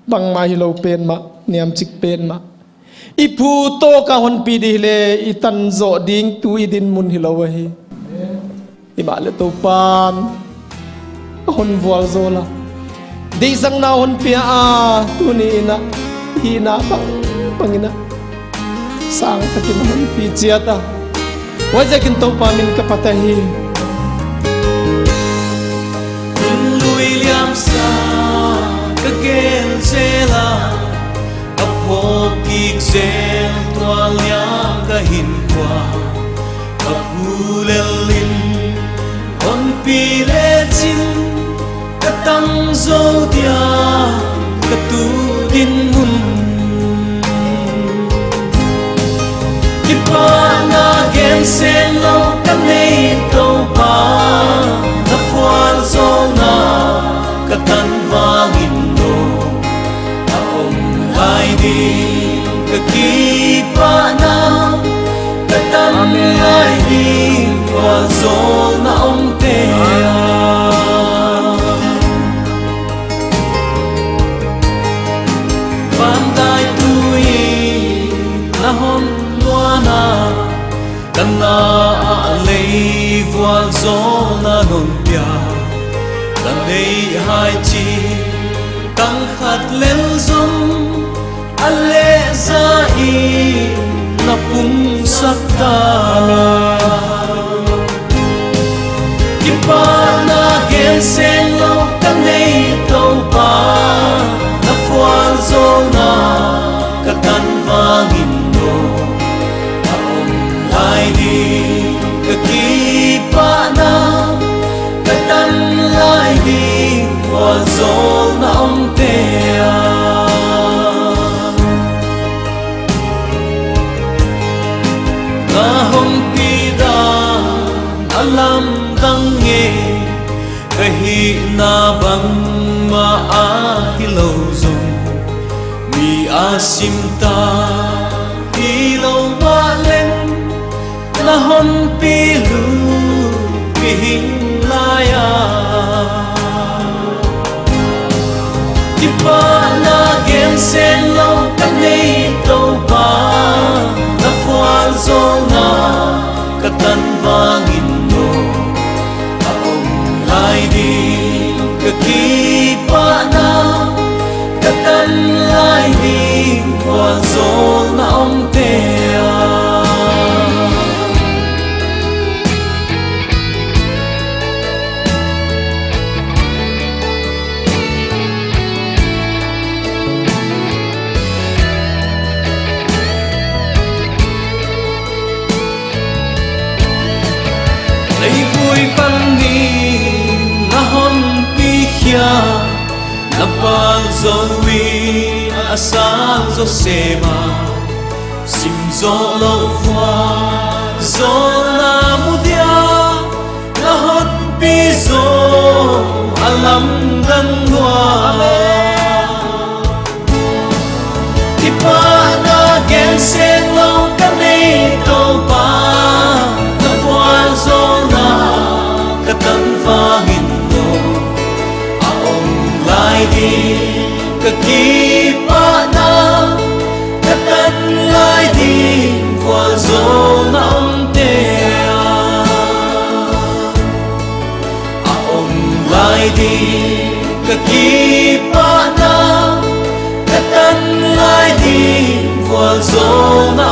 bang ma hi lo pen ma niam chik pen ma ipu to ka hon pi di le itan zo ding tu idin mun hi lo hi ima le to pan hon wal zo la dei sang na hon pi a tu ni na hi na bang pangina sang takin hon pi chiata wajakin to pa min ka patahi lui liam sa ka gen zela apo kik zel tua liam ka hin kwa apulelin on pi le chin ka tang zo dia ka tu din mun ipa na gen sen lo ka nei to pa na fuan zo na ka tan vangin no a om lai di ka ki pa na ka tan lai di wa zo na om te van dai tui na hon luana kana lei voal zo na non pia kan lei hai chi kang khat lel zum ale za i na pum sakta ipa na gen sen lo kan nei to pa na voal zo na ka tan vangin no lai di ka ki pa na ka tan lai di wa zo na om te na hom pi da alam dang nge ka hi na bang ma a hi lo zo mi a sim ta hi lo ma len na hon pi lu pi hin la ya ipa na gen sen lo ka nei to pa na fuan zo na ka tan vangin no a om lai di ka ki pa na ka tan lai di wa zo na om te lấy vui pan đi na hon pi khia na pa zo wi na sa zo se ma sim zo lo fa zo na mu dia na hon pi zo alam dan wa ipa na gen sen lo ka nei to pa na fuan zo ka tan vangin no a om lai di ka ki pa na ka tan lai di wa zo na om te a om lai di ka ki pa na ka tan lai di wa zo na